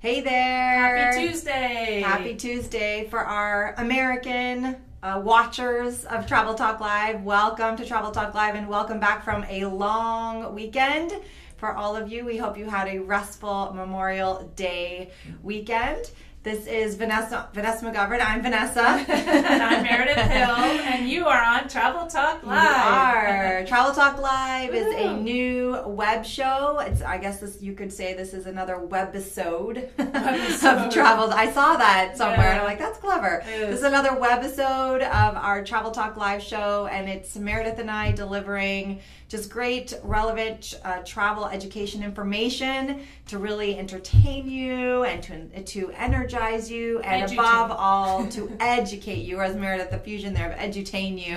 Hey there. Happy Tuesday. Happy Tuesday for our American watchers of Travel Talk Live. Welcome to Travel Talk Live and welcome back from a long weekend. For all of you, we hope you had a restful Memorial Day weekend. This is Vanessa McGovern. I'm Vanessa. And I'm Meredith Hill. And you are on Travel Talk Live. We are. Travel Talk Live is a new web show. I guess you could say this is another webisode of Travel. I saw that somewhere and I'm like, that's clever. This is another webisode of our Travel Talk Live show, and it's Meredith and I delivering just great, relevant travel education information to really entertain you and to energize you, and above all, to educate you, or as Meredith, the fusion there of edutain you,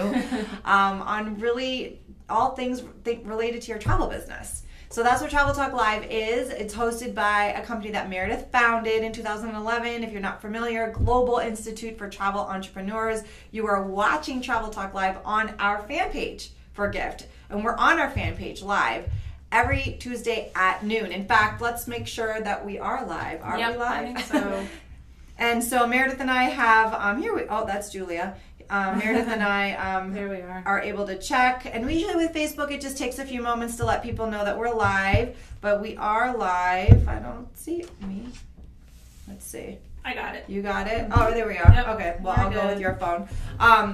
on really all things related to your travel business. So that's what Travel Talk Live is. It's hosted by a company that Meredith founded in 2011. If you're not familiar, Global Institute for Travel Entrepreneurs. You are watching Travel Talk Live on our fan page for a gift. And we're on our fan page live every Tuesday at noon. In fact, let's make sure that we are live. Are we live? I think so. And so Meredith and I have, that's Julia. Meredith and I there we are able to check. And usually with Facebook, it just takes a few moments to let people know that we're live. But we are live. I don't see me. Let's see. I got it. You got it? Oh, there we are. Yep. Okay, well, I'll go with your phone.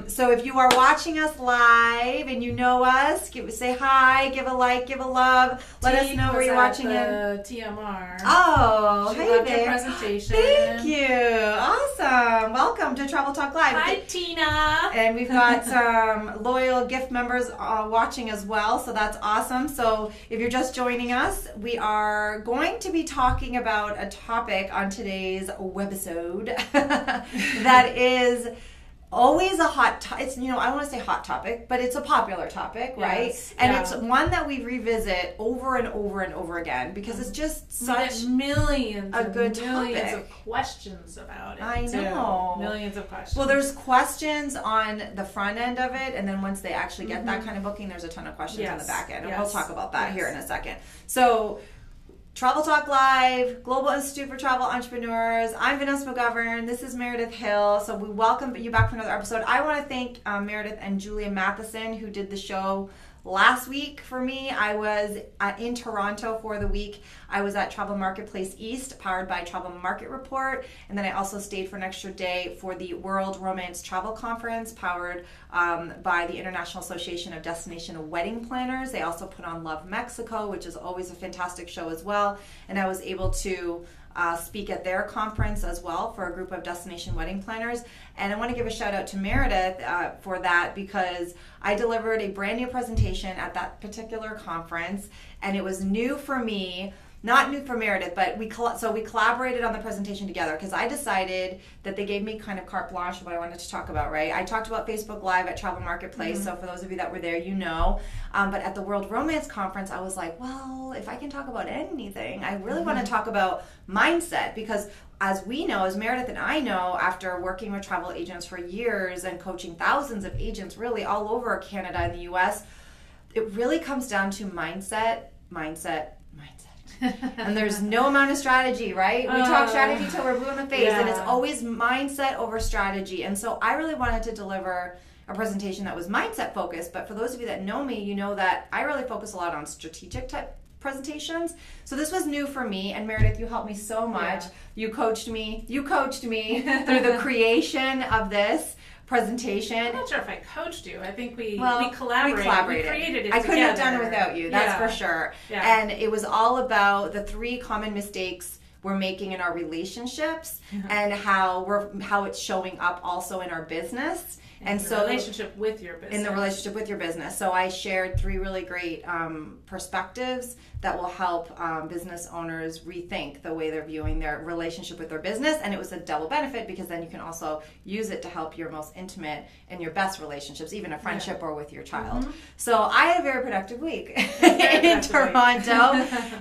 So if you are watching us live and you know us, say hi, give a like, give a love. Let us know where you're watching it. TMR. Oh, she hey loved there. Your presentation. Thank you. Awesome. Welcome to Travel Talk Live. Hi, Tina. And we've got some loyal gift members watching as well, so that's awesome. So if you're just joining us, we are going to be talking about a topic on today's webisode that is always a hot topic. It's, I want to say hot topic, but it's a popular topic, right? Yes. And it's one that we revisit over and over and over again because it's just such millions a good millions topic. of questions about it. I know. Too. Millions of questions. Well, there's questions on the front end of it, and then once they actually get that kind of booking, there's a ton of questions on the back end. And we'll talk about that here in a second. So Travel Talk Live, Global Institute for Travel Entrepreneurs. I'm Vanessa McGovern. This is Meredith Hill. So we welcome you back for another episode. I want to thank Meredith and Julia Matheson, who did the show last week for me. I was in Toronto for the week. I was at Travel Marketplace East, powered by Travel Market Report. And then I also stayed for an extra day for the World Romance Travel Conference, powered by the International Association of Destination Wedding Planners. They also put on Love Mexico, which is always a fantastic show as well. And I was able to speak at their conference as well for a group of destination wedding planners. And I want to give a shout out to Meredith for that, because I delivered a brand new presentation at that particular conference, and it was new for me. Not new for Meredith, but we collaborated on the presentation together because I decided that they gave me kind of carte blanche of what I wanted to talk about, right? I talked about Facebook Live at Travel Marketplace, so for those of you that were there, you know. But at the World Romance Conference, I was like, well, if I can talk about anything, I really want to talk about mindset, because as we know, as Meredith and I know, after working with travel agents for years and coaching thousands of agents really all over Canada and the US, it really comes down to mindset. And there's no amount of strategy, right? We talk strategy till we're blue in the face, and it's always mindset over strategy. And so I really wanted to deliver a presentation that was mindset focused. But for those of you that know me, you know that I really focus a lot on strategic type presentations. So this was new for me, and Meredith, you helped me so much. Yeah. You coached me through the creation of this presentation. I'm not sure if I coached you. I think we collaborated. We created it I couldn't have together. done it without you, that's for sure. Yeah. And it was all about the 3 common mistakes we're making in our relationships and how it's showing up also in our business. And so relationship with your business. In the relationship with your business. So I shared 3 really great perspectives that will help business owners rethink the way they're viewing their relationship with their business. And it was a double benefit, because then you can also use it to help your most intimate and your best relationships, even a friendship or with your child. So I had a very productive week in Toronto.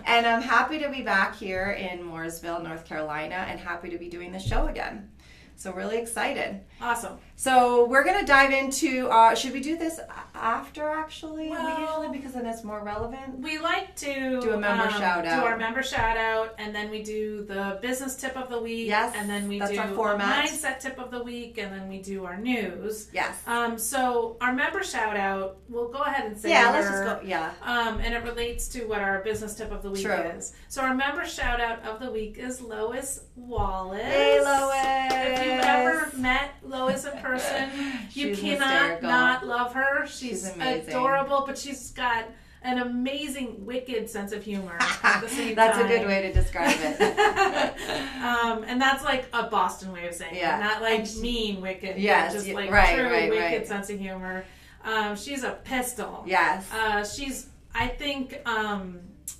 And I'm happy to be back here in Mooresville, North Carolina, and happy to be doing this show again. So really excited. Awesome. So we're going to dive into, should we do this after actually? Well, usually, because then it's more relevant. We like to do a member shout out. Do our member shout out, and then we do the business tip of the week. Yes. And then we do a mindset tip of the week, and then we do our news. Yes. So our member shout out, we'll go ahead and say let's just go. Yeah. And it relates to what our business tip of the week is. So our member shout out of the week is Lois Wallace. Hey, Lois. If you've ever met Lois in person, you cannot hysterical. Not love her. She's amazing. Adorable, but she's got an amazing, wicked sense of humor at the same That's time. a good way to describe it. And that's like a Boston way of saying it. Not like mean wicked. Yes. Just like true wicked sense of humor. She's a pistol. Yes.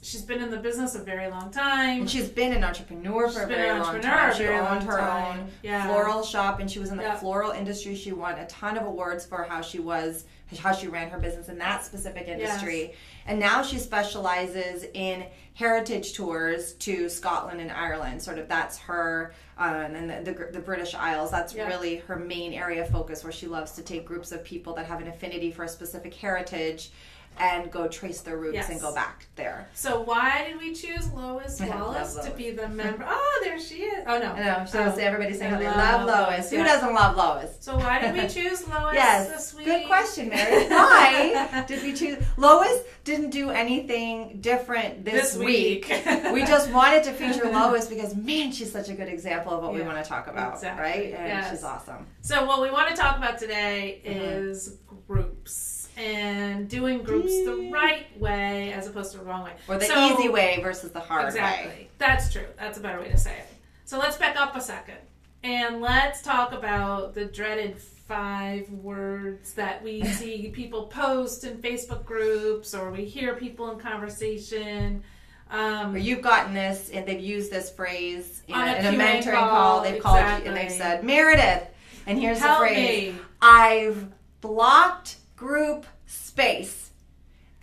She's been in the business a very long time. And she's been an entrepreneur for a very long time. She owned her own floral shop, and she was in the floral industry. She won a ton of awards for how she ran her business in that specific industry. Yes. And now she specializes in heritage tours to Scotland and Ireland. Sort of that's her, and the British Isles. That's really her main area of focus, where she loves to take groups of people that have an affinity for a specific heritage and go trace their roots and go back there. So why did we choose Lois Wallace to be the member? Oh, there she is. Oh, no. So everybody's saying how they love Lois. Who doesn't love Lois? So why did we choose Lois this week? Good question, Mary. Why did we choose? Lois didn't do anything different this week. We just wanted to feature Lois because, man, she's such a good example of what we want to talk about, right? And she's awesome. So what we want to talk about today is groups. And doing groups the right way as opposed to the wrong way. Or the easy way versus the hard way. Exactly. That's true. That's a better way to say it. So let's back up a second. And let's talk about the dreaded 5 words that we see people post in Facebook groups, or we hear people in conversation. Or you've gotten this, and they've used this phrase in a mentoring call. They've called you and they've said, Meredith, and here's the phrase. I've blocked group space,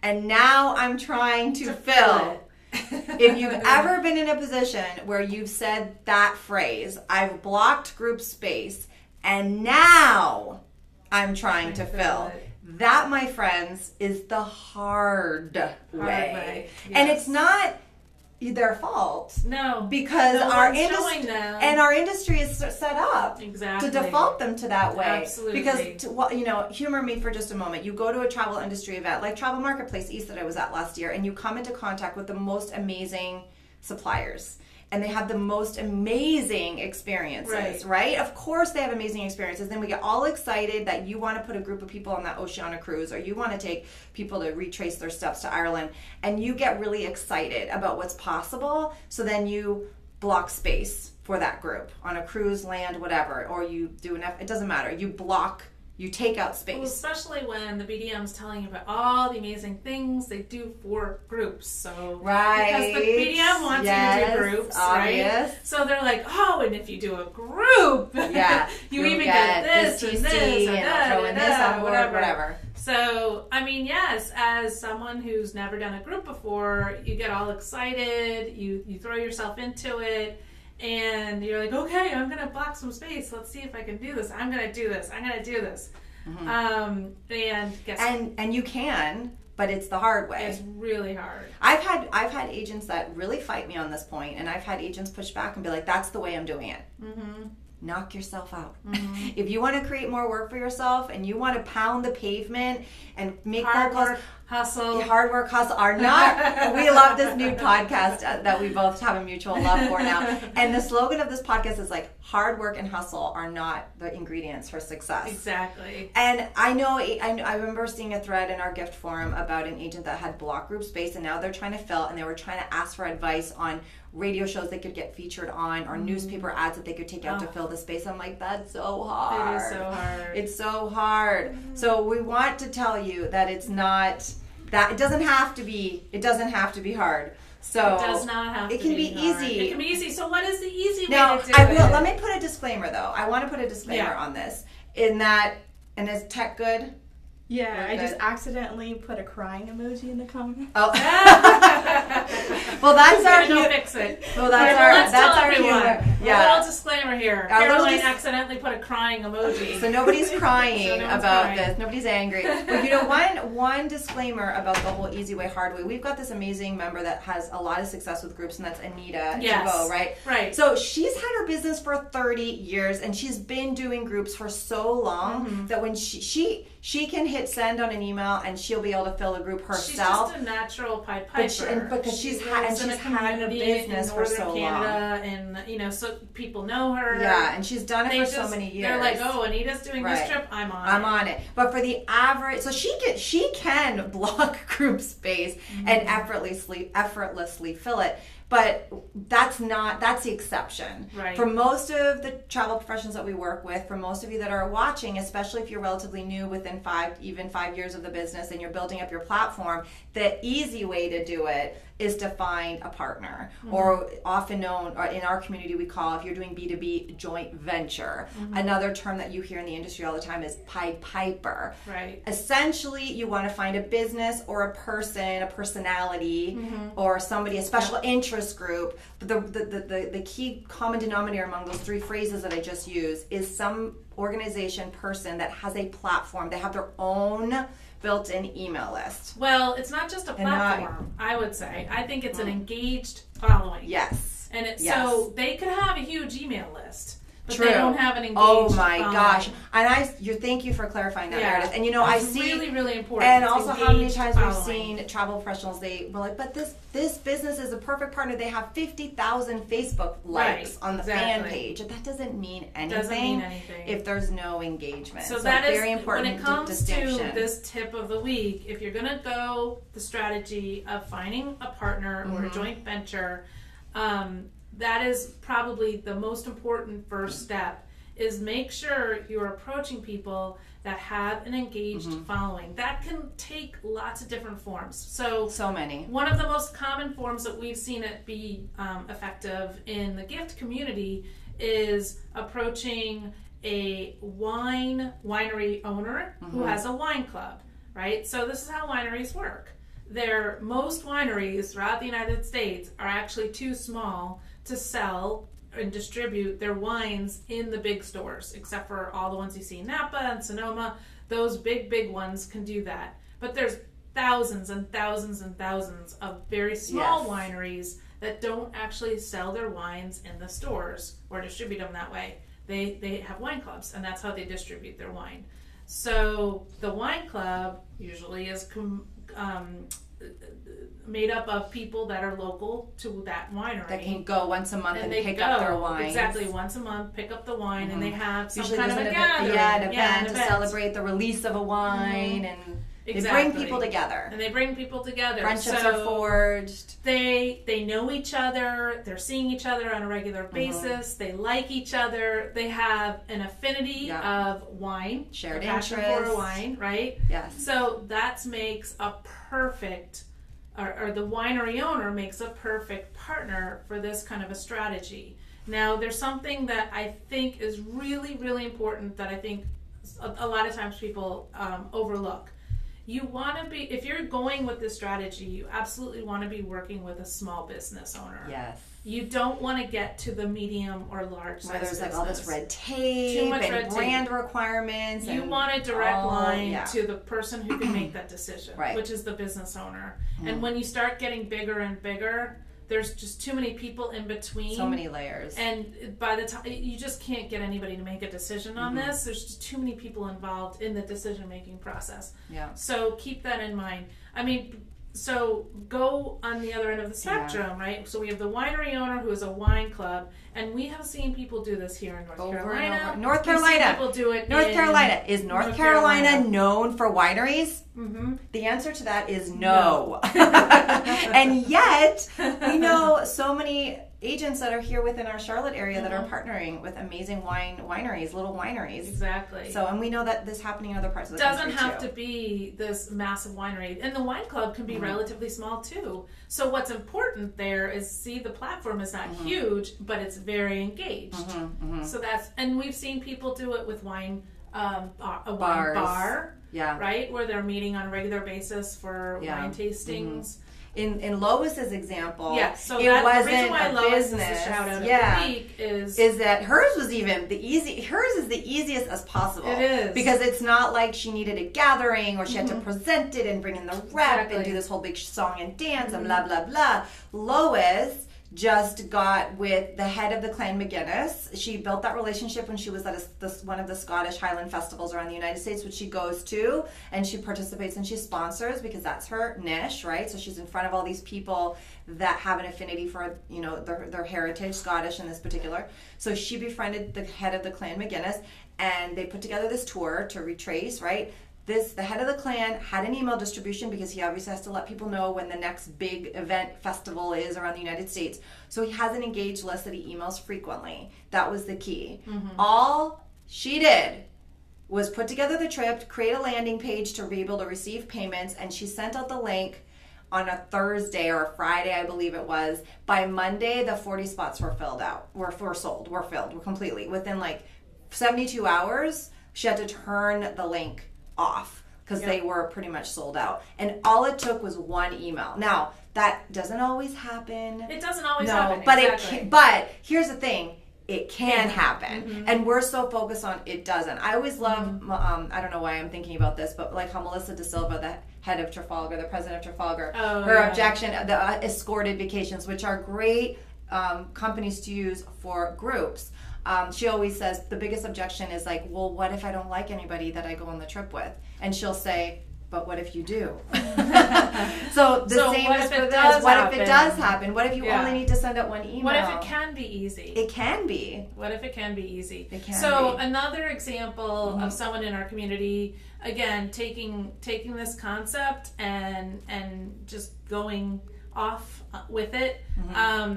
and now I'm trying to fill it. If you've ever been in a position where you've said that phrase, I've blocked group space, and now I'm trying to fill it. That, my friends, is the hard way. Yes. And it's not their fault. No. Because our industry is set up to default them to that way. Absolutely. Because, humor me for just a moment. You go to a travel industry event like Travel Marketplace East that I was at last year, and you come into contact with the most amazing suppliers. And they have the most amazing experiences, right? Of course they have amazing experiences. Then we get all excited that you want to put a group of people on that Oceania cruise, or you want to take people to retrace their steps to Ireland, and you get really excited about what's possible. So then you block space for that group on a cruise, land, whatever, or you do it doesn't matter. You take out space. Well, especially when the BDM's telling you about all the amazing things they do for groups. So because the BDM wants you to do groups, right? So they're like, and if you do a group, you even get this and this and whatever. So, yes, as someone who's never done a group before, you get all excited, you throw yourself into it. And you're like, okay, I'm going to block some space. Let's see if I can do this. I'm going to do this. Mm-hmm. And you can, but it's the hard way. It's really hard. I've had agents that really fight me on this point, and I've had agents push back and be like, that's the way I'm doing it. Mm-hmm. Knock yourself out. Mm-hmm. If you want to create more work for yourself and you want to pound the pavement and make hard work, hustle are not. We love this new podcast that we both have a mutual love for now. And the slogan of this podcast is like, hard work and hustle are not the ingredients for success. Exactly. And I remember seeing a thread in our gift forum about an agent that had block group space, and now they're trying to fill, and they were trying to ask for advice on radio shows they could get featured on, or newspaper ads that they could take out to fill the space. I'm like, that's so hard. It is so hard. It's so hard. Mm-hmm. So we want to tell you that it's not that it doesn't have to be hard. So it does not have to be. It can be easy. It can be easy. So what is the easy way to do it? Let me put a disclaimer though. I want to put a disclaimer on this. In that, and is tech good? Yeah, I just accidentally put a crying emoji in the comment. Oh. Well, that's our go fix it. Well, that's our humor. Yeah. A little disclaimer. disclaimer here. Caroline accidentally put a crying emoji. So nobody's crying about this. Nobody's angry. But you know, one disclaimer about the whole Easy Way, Hard Way. We've got this amazing member that has a lot of success with groups, and that's Anita Devo, right? Right. So she's had her business for 30 years, and she's been doing groups for so long that when she can hit send on an email and she'll be able to fill a group herself. She's just a natural Pied Piper. Because she's had a business for so Canada, and you know, so people know her. Yeah, and she's done it for so many years. They're like, oh, Anita's doing this trip, I'm on it. But for the average, so she can block group space and effortlessly fill it. But that's the exception. Right. For most of the travel professionals that we work with, for most of you that are watching, especially if you're relatively new within 5 years of the business and you're building up your platform, the easy way to do it is to find a partner, or often known, or in our community we call, if you're doing B2B, joint venture. Another term that you hear in the industry all the time is Pied Piper. Right. Essentially, you want to find a business or a person, a personality, or somebody, a special interest group. But the key common denominator among those three phrases that I just used is some organization, person that has a platform. They have their own built-in email list. Well, it's not just a platform, I would say. I think it's an engaged following. Yes. And so they could have a huge email list, but True. they don't have an engaged gosh. And thank you for clarifying that, Meredith. And you know, I see really, really important. And also how many times we've seen travel professionals, they were like, but this business is a perfect partner. They have 50,000 Facebook likes on the fan page. That doesn't mean anything. If there's no engagement. So that is very important. When it comes distinction. to this tip of the week, if you're gonna go the strategy of finding a partner or a joint venture, that is probably the most important first step, is make sure you're approaching people that have an engaged following. That can take lots of different forms. So many. One of the most common forms that we've seen it be effective in the gift community is approaching a winery owner who has a wine club, right? So this is how wineries work. Most wineries throughout the United States are actually too small to sell and distribute their wines in the big stores, except for all the ones you see in Napa and Sonoma. Those big ones can do that. But there's thousands and thousands and thousands of very small wineries that don't actually sell their wines in the stores or distribute them that way. They have wine clubs, and that's how they distribute their wine. So the wine club usually is made up of people that are local to that winery. That can go once a month and pick up their wine. Exactly, once a month, pick up the wine, and they have some usually kind of a gathering. An event to celebrate the release of a wine, and they bring people together. Friendships are forged. They know each other. They're seeing each other on a regular basis. They like each other. They have an affinity of wine. Shared interest. For a wine, right? Yes. So that makes a perfect, or the winery owner makes a perfect partner for this kind of a strategy. Now, there's something that I think is really, really important that I think a lot of times people overlook. You want to be, if you're going with this strategy, you absolutely want to be working with a small business owner. Yes. You don't want to get to the medium or large size where there's business. like all this red tape and brand requirements. You want a direct line to the person who can make that decision, which is the business owner. And when you start getting bigger and bigger, there's just too many people in between. So many layers. And by the time, you just can't get anybody to make a decision on this. There's just too many people involved in the decision-making process. Yeah. So keep that in mind. I mean, so go on the other end of the spectrum, right? So we have the winery owner who is a wine club, and we have seen people do this here in North Carolina. North Carolina. People do it. Carolina. Is North Carolina known for wineries? Mm-hmm. The answer to that is no. And yet, we know so many agents that are here within our Charlotte area that are partnering with amazing wineries, little wineries. Exactly. So, and we know that this is happening in other parts of the country too. Doesn't have to be this massive winery. And the wine club can be relatively small too. So what's important there is, see, the platform is not huge, but it's very engaged. So that's, and we've seen people do it with wine, a wine bar. Yeah. Right? Where they're meeting on a regular basis for wine tastings. in Lois's example, so it wasn't the reason why a Lois business. Is the shout out of the week is that hers was even hers is the easiest as possible. It is. Because it's not like she needed a gathering or she had to present it and bring in the rep and do this whole big song and dance and blah, blah, blah. Lois just got with the head of the Clan McGuinness. She built that relationship when she was at one of the Scottish Highland festivals around the United States, which she goes to, and she participates and she sponsors because that's her niche, right? So she's in front of all these people that have an affinity for, their heritage, Scottish in this particular. So she befriended the head of the Clan McGuinness, and they put together this tour to retrace, right? The head of the clan had an email distribution because he obviously has to let people know when the next big event festival is around the United States. So he has an engaged list that he emails frequently. That was the key. All she did was put together the trip, create a landing page to be able to receive payments, and she sent out the link on a Thursday or a Friday, I believe it was. By Monday, the 40 spots were filled completely. Within 72 hours, she had to turn the link off because they were pretty much sold out, and all it took was one email. Now that doesn't always happen. It doesn't always happen, but exactly. But here's the thing: it can happen, and we're so focused on it doesn't. I always love. I don't know why I'm thinking about this, but like how Melissa De Silva, the head of Trafalgar, the president of Trafalgar, her objection, the escorted vacations, which are great companies to use for groups. She always says the biggest objection is well, what if I don't like anybody that I go on the trip with? And she'll say, but what if you do? So same is for this. What if it does happen? What if you only need to send out one email? What if it can be easy? It can be. What if it can be easy? It can be. be. Another example of someone in our community, again, taking this concept and just going off with it.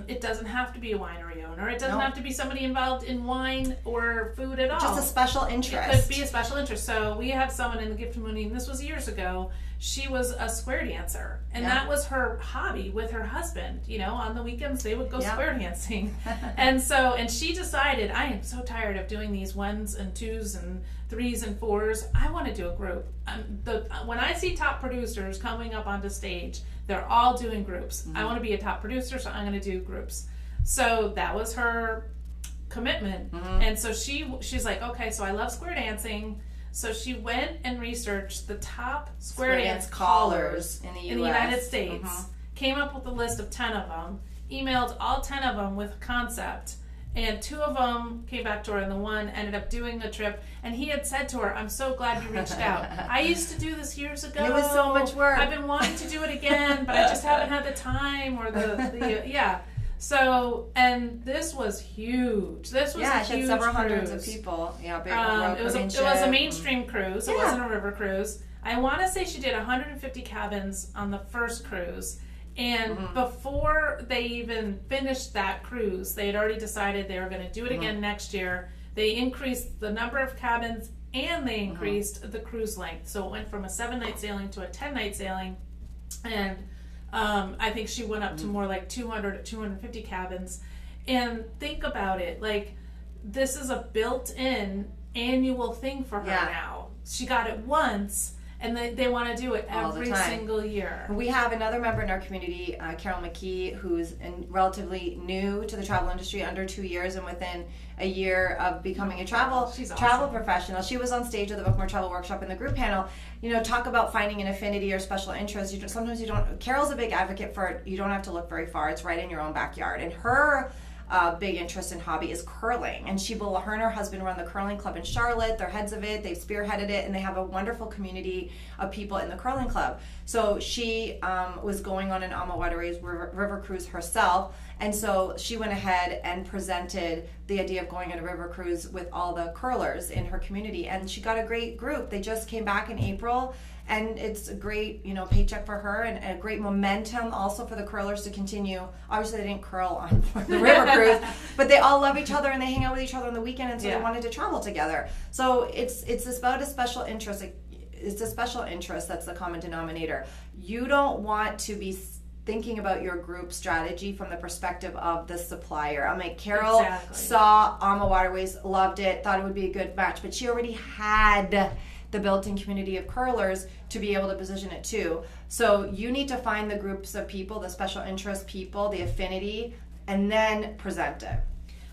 It doesn't have to be a winery owner. It doesn't have to be somebody involved in wine or food at all. Just a special interest. It could be a special interest. So we have someone in the gift community, and this was years ago. She was a square dancer, and that was her hobby with her husband. On the weekends they would go square dancing, and she decided, I am so tired of doing these 1s and 2s and 3s and 4s. I want to do a group. When I see top producers coming up onto stage, they're all doing groups. I want to be a top producer, so I'm going to do groups. So that was her commitment, and so she's like, okay, so I love square dancing. So she went and researched the top square dance callers in the United States, came up with a list of 10 of them, emailed all 10 of them with a concept, and 2 of them came back to her, and the one ended up doing the trip. And he had said to her, I'm so glad you reached out. I used to do this years ago. It was so much work. I've been wanting to do it again, but I just haven't had the time or the So, and this was huge. This was a huge she had several cruise. hundreds of people. Yeah, big it was a mainstream cruise. It wasn't a river cruise. I want to say she did 150 cabins on the first cruise. And before they even finished that cruise, they had already decided they were going to do it again next year. They increased the number of cabins and they increased the cruise length. So it went from a 7-night sailing to a 10-night sailing. And I think she went up to more like 200 to 250 cabins. And think about it, this is a built-in annual thing for her now. She got it once, and they want to do it every single year. We have another member in our community, Carol McKee, who's relatively new to the travel industry, under 2 years, and within a year of becoming a travel professional. She was on stage at the Bookmore Travel Workshop in the group panel. Talk about finding an affinity or special interest. Sometimes you don't. Carol's a big advocate for it. You don't have to look very far. It's right in your own backyard. And her big interest and hobby is curling, and her and her husband run the curling club in Charlotte. They're heads of it. They've spearheaded it, and they have a wonderful community of people in the curling club. So she was going on an Ama Waterways river cruise herself, and so she went ahead and presented the idea of going on a river cruise with all the curlers in her community, and she got a great group. They just came back in April. And it's a great, paycheck for her, and a great momentum also for the curlers to continue. Obviously, they didn't curl on the river cruise, but they all love each other and they hang out with each other on the weekend, and so they wanted to travel together. So it's about a special interest. It's a special interest that's the common denominator. You don't want to be thinking about your group strategy from the perspective of the supplier. Carol saw Ama Waterways, loved it, thought it would be a good match, but she already had the built-in community of curlers to be able to position it too. So you need to find the groups of people, the special interest people, the affinity, and then present it.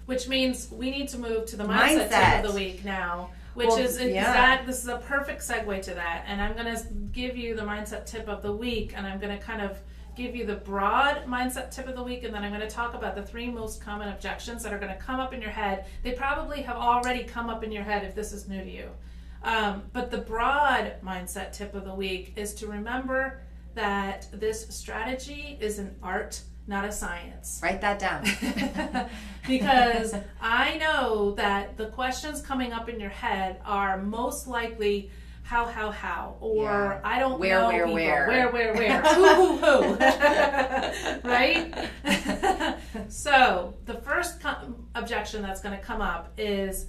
Which means we need to move to the mindset tip of the week now. This is a perfect segue to that. And I'm going to give you the mindset tip of the week, and I'm going to kind of give you the broad mindset tip of the week, and then I'm going to talk about the 3 most common objections that are going to come up in your head. They probably have already come up in your head if this is new to you. But the broad mindset tip of the week is to remember that this strategy is an art, not a science. Write that down. Because I know that the questions coming up in your head are most likely how, or I don't know people. Where, who, right? So the first objection that's going to come up is,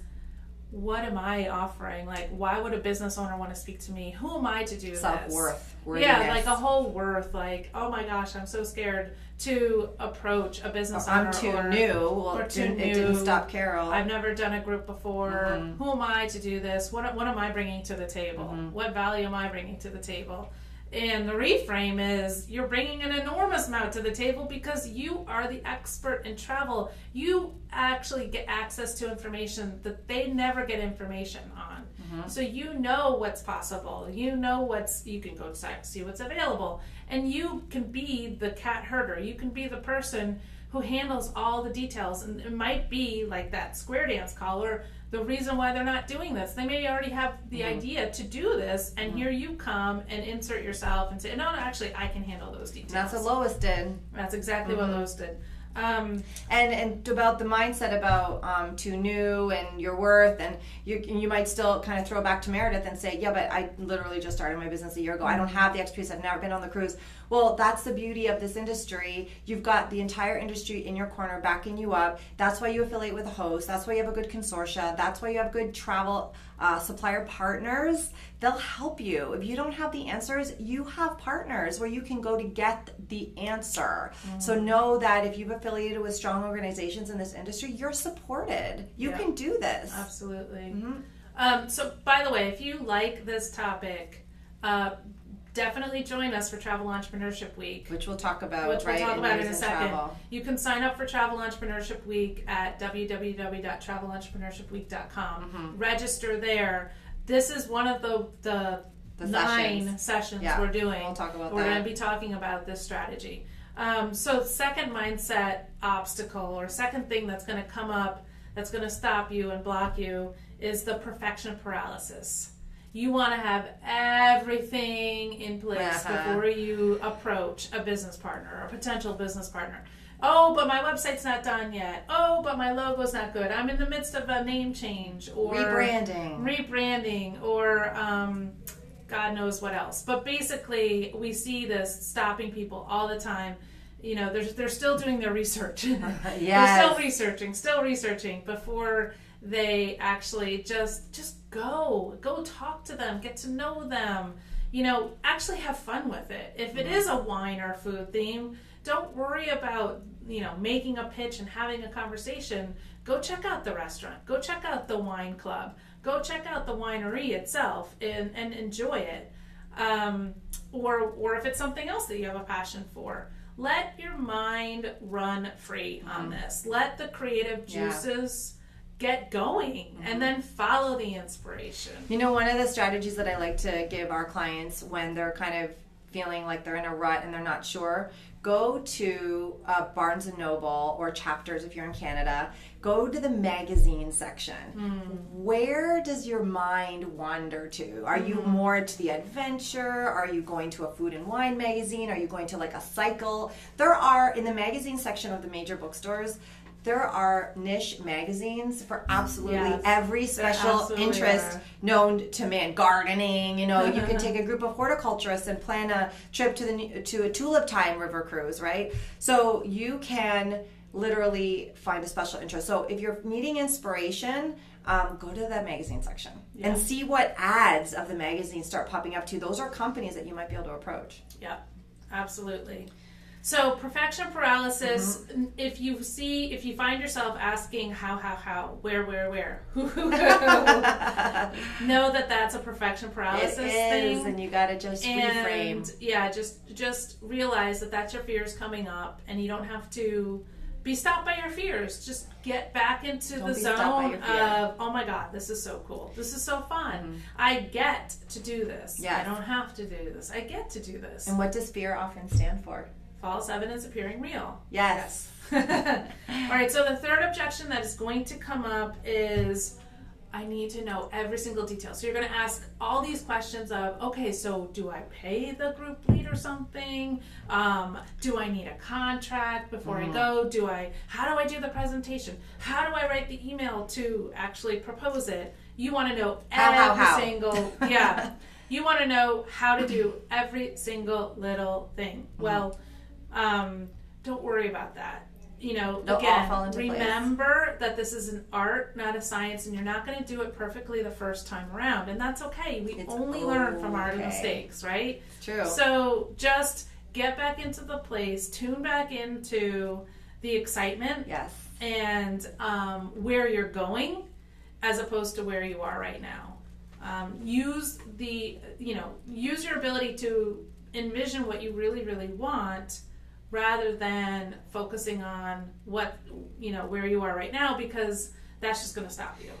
what am I offering? Like, why would a business owner want to speak to me? Who am I to do Self-worth. this? Yeah, like a whole worth. Like, oh my gosh, I'm so scared to approach a business owner. I'm too new. It didn't stop Carol. I've never done a group before. Mm-hmm. Who am I to do this? What am I bringing to the table? Mm-hmm. What value am I bringing to the table? And the reframe is, you're bringing an enormous amount to the table because you are the expert in travel. You actually get access to information that they never get information on. Mm-hmm. So you know what's possible. You know you can go see what's available. And you can be the cat herder. You can be the person who handles all the details. And it might be like that square dance caller, the reason why they're not doing this. They may already have the idea to do this, and here you come and insert yourself and say, no, actually, I can handle those details. That's what Lois did. That's exactly what Lois did. And about the mindset about too new and your worth, and you might still kind of throw back to Meredith and say, yeah, but I literally just started my business a year ago. I don't have the expertise. I've never been on the cruise. Well, that's the beauty of this industry. You've got the entire industry in your corner backing you up. That's why you affiliate with a host. That's why you have a good consortia. That's why you have good travel supplier partners. They'll help you. If you don't have the answers, you have partners where you can go to get the answer. So know that if you've affiliated with strong organizations in this industry, you're supported. You can do this. Absolutely. Mm-hmm. So, by the way, if you like this topic, definitely join us for Travel Entrepreneurship Week. Which we'll talk about, in a second. Travel. You can sign up for Travel Entrepreneurship Week at www.travelentrepreneurshipweek.com. Mm-hmm. Register there. This is one of the 9 sessions we're doing. We'll talk about We're going to be talking about this strategy. So second mindset obstacle, or second thing that's going to come up that's going to stop you and block you, is the perfection paralysis. You want to have everything in place before you approach a business partner or a potential business partner. Oh, but my website's not done yet. Oh, but my logo's not good. I'm in the midst of a name change or rebranding or God knows what else. But basically, we see this stopping people all the time. You know, they're still doing their research. They're still researching before they actually just go talk to them, get to know them, actually have fun with it. If it is a wine or food theme, don't worry about, making a pitch and having a conversation. Go check out the restaurant, go check out the wine club, go check out the winery itself and enjoy it. Or if it's something else that you have a passion for, let your mind run free on this. Let the creative juices get going and then follow the inspiration. One of the strategies that I like to give our clients when they're kind of feeling like they're in a rut and they're not sure, go to Barnes & Noble or Chapters if you're in Canada. Go to the magazine section. Where does your mind wander to? Are you more to the adventure? Are you going to a food and wine magazine? Are you going to like a cycle? There are, in the magazine section of the major bookstores, there are niche magazines for absolutely every special interest known to man. Gardening, you can take a group of horticulturists and plan a trip to a tulip time river cruise, right? So you can literally find a special interest. So if you're needing inspiration, go to that magazine section and see what ads of the magazine start popping up to you. Those are companies that you might be able to approach. Yeah, absolutely. So perfection paralysis, if you find yourself asking how, where, who, know that that's a perfection paralysis thing. And you got to just reframe. And yeah, just realize that that's your fears coming up, and you don't have to be stopped by your fears. Just get back into the zone of, oh my God, this is so cool. This is so fun. I get to do this. Yes. I don't have to do this. I get to do this. And what does fear often stand for? False evidence appearing real. Yes. All right, so the third objection that is going to come up is, I need to know every single detail. So you're going to ask all these questions of, okay, so do I pay the group leader something? Do I need a contract before I go? How do I do the presentation? How do I write the email to actually propose it? You want to know every single, you want to know how to do every single little thing. Well, don't worry about that. Again, remember that this is an art, not a science, and you're not going to do it perfectly the first time around, and that's okay. We only learn from our mistakes, right? True. So just get back into the place, tune back into the excitement, and where you're going, as opposed to where you are right now. Use your ability to envision what you really, really want, rather than focusing on where you are right now, because that's just going to stop you.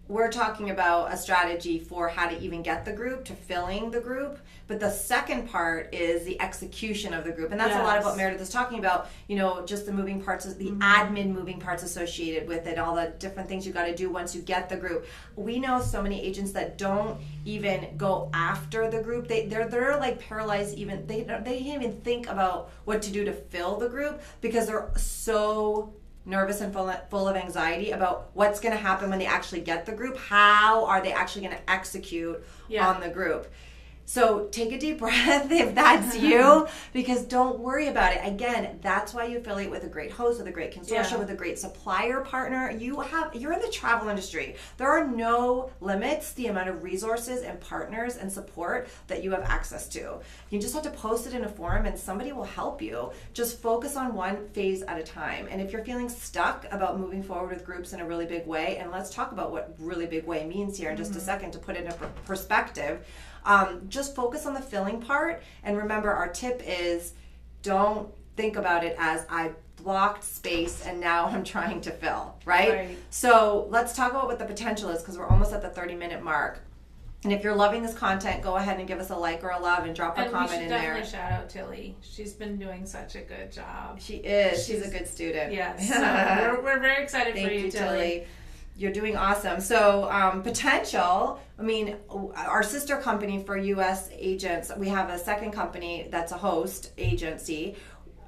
We're talking about a strategy for how to even get the group, to filling the group, but the second part is the execution of the group, and that's a lot of what Meredith is talking about. Just the moving parts, the admin moving parts associated with it, all the different things you got to do once you get the group. We know so many agents that don't even go after the group. They're like paralyzed. Even they can't even think about what to do to fill the group, because they're so nervous and full of anxiety about what's going to happen when they actually get the group. How are they actually going to execute on the group? So take a deep breath if that's you, because don't worry about it. Again, that's why you affiliate with a great host, with a great consortium, with a great supplier partner. You're in the travel industry. There are no limits the amount of resources and partners and support that you have access to. You just have to post it in a forum and somebody will help you. Just focus on one phase at a time. And if you're feeling stuck about moving forward with groups in a really big way, and let's talk about what really big way means here in just a second to put it in perspective. Just focus on the filling part, and remember, our tip is don't think about it as I blocked space and now I'm trying to fill, right? So let's talk about what the potential is, because we're almost at the 30-minute mark. And if you're loving this content, go ahead and give us a like or a love and drop a comment in there. And we should definitely shout out Tilly. She's been doing such a good job. She is. She's a good student. Yes. So we're very excited for you, Tilly. You're doing awesome. So potential, our sister company for U.S. agents, we have a second company that's a host agency.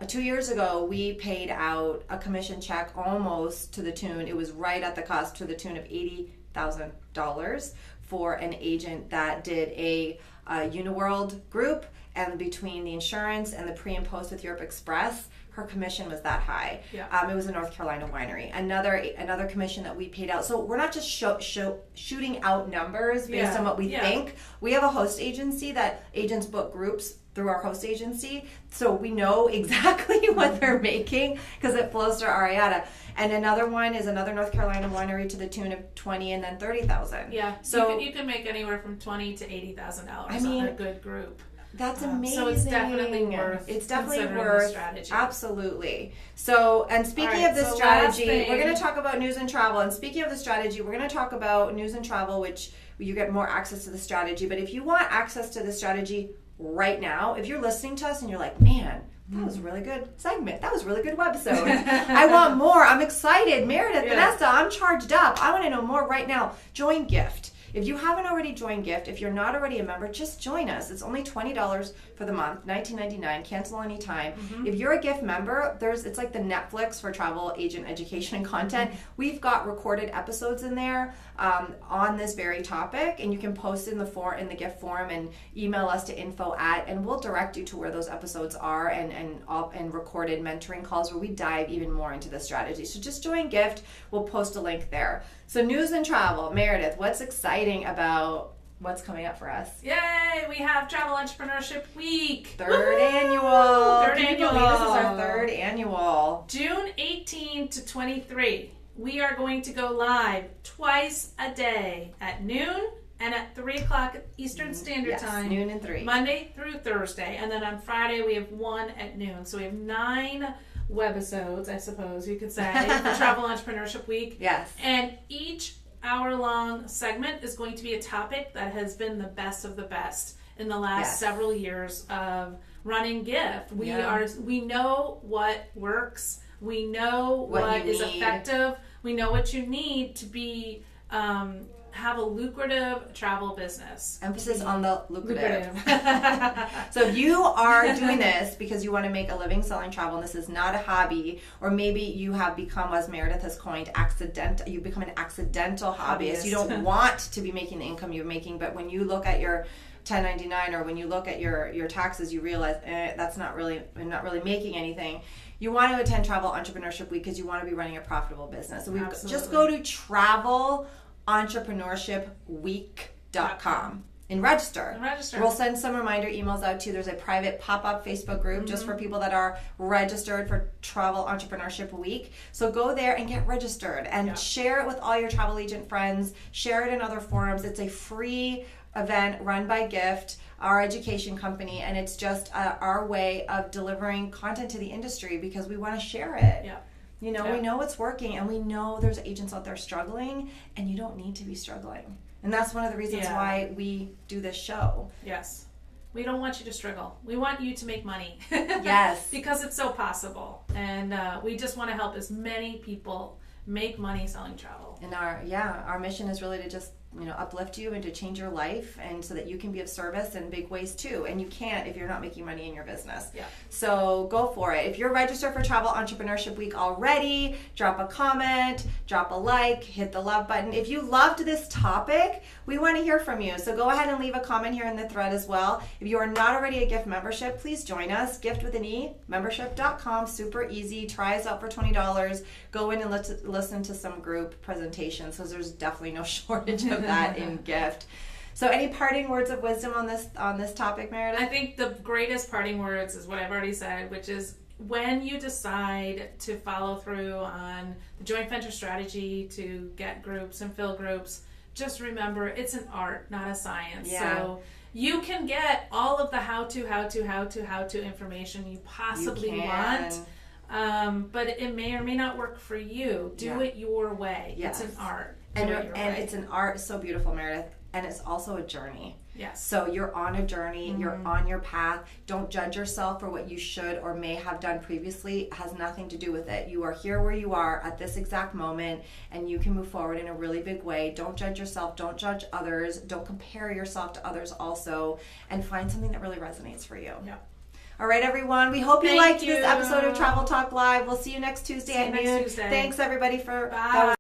2 years ago, we paid out a commission check almost to the tune, it was right at the cost, to the tune of $80,000 for an agent that did a Uniworld group, and between the insurance and the pre and post with Europe Express, her commission was that high. It was a North Carolina winery. Another commission that we paid out. So we're not just shooting out numbers based on what we think. We have a host agency that agents book groups through our host agency, so we know exactly what they're making because it flows through Arietta. And another one is another North Carolina winery to the tune of $20,000 and then $30,000. Yeah, so you can make anywhere from $20,000 to $80,000 on a good group. That's amazing. So it's definitely worth. The strategy. Absolutely. So, and speaking of this strategy, we're going to talk about news and travel. And speaking of the strategy, we're going to talk about news and travel, which you get more access to the strategy. But if you want access to the strategy right now, if you're listening to us and you're like, man, that was a really good segment. That was a really good webisode. I want more. I'm excited. Meredith, Vanessa, I'm charged up. I want to know more right now. Join Gift. If you haven't already joined Gift, if you're not already a member, just join us. It's only $20 for the month, $19.99, cancel anytime. If you're a Gift member, it's like the Netflix for travel agent education and content. We've got recorded episodes in there on this very topic, and you can post in the Gift forum and email us to and we'll direct you to where those episodes are and recorded mentoring calls where we dive even more into the strategy. So just join Gift. We'll post a link there. So news and travel. Meredith, what's exciting about What's coming up for us? Yay! We have Travel Entrepreneurship Week. Third annual. This is our third annual. June 18 to 23. We are going to go live twice a day at noon and at 3 o'clock Eastern Standard Time. Noon and 3. Monday through Thursday. And then on Friday we have 1 at noon. So we have 9 webisodes, I suppose you could say, for Travel Entrepreneurship Week. Yes. And each hour-long segment is going to be a topic that has been the best of the best in the last several years of running Gift. We know what works. We know what is effective. We know what you need to be have a lucrative travel business. Emphasis on the lucrative. So if you are doing this because you want to make a living selling travel and this is not a hobby, or maybe you have become, as Meredith has coined, you become an accidental hobbyist. You don't want to be making the income you're making, but when you look at your 1099 or when you look at your taxes, you realize I'm not really making anything. You want to attend Travel Entrepreneurship Week because you want to be running a profitable business. So just go to travelentrepreneurshipweek.com and register. We'll send some reminder emails out to you. There's a private pop-up Facebook group just for people that are registered for Travel Entrepreneurship Week. So go there and get registered and share it with all your travel agent friends. Share it in other forums. It's a free event run by Gift, our education company, and it's just our way of delivering content to the industry because we want to share it. We know what's working, and we know there's agents out there struggling, and you don't need to be struggling. And that's one of the reasons why we do this show. Yes. We don't want you to struggle. We want you to make money. Yes. Because it's so possible. And we just want to help as many people make money selling travel. And our mission is really to just uplift you and to change your life, and so that you can be of service in big ways too. And you can't if you're not making money in your business. So go for it. If you're registered for Travel Entrepreneurship Week already, drop a comment, drop a like, hit the love button. If you loved this topic, we want to hear from you. So go ahead and leave a comment here in the thread as well. If you are not already a Gift membership, please join us. Gift with an E, membership.com. Super easy. Try us out for $20. Go in and listen to some group presentations, because there's definitely no shortage of that in Gift. So any parting words of wisdom on this topic, Meredith? I think the greatest parting words is what I've already said, which is when you decide to follow through on the joint venture strategy to get groups and fill groups, just remember it's an art, not a science. So you can get all of the how to information you possibly want. But it may or may not work for you. Do it your way. It's an art. And it's an art. So beautiful, Meredith. And it's also a journey. Yes. So you're on a journey. You're on your path. Don't judge yourself for what you should or may have done previously. It has nothing to do with it. You are here where you are at this exact moment, and you can move forward in a really big way. Don't judge yourself. Don't judge others. Don't compare yourself to others also. And find something that really resonates for you. All right, everyone. We hope you liked this episode of Travel Talk Live. We'll see you next Tuesday at noon. Thanks, everybody, for... Bye.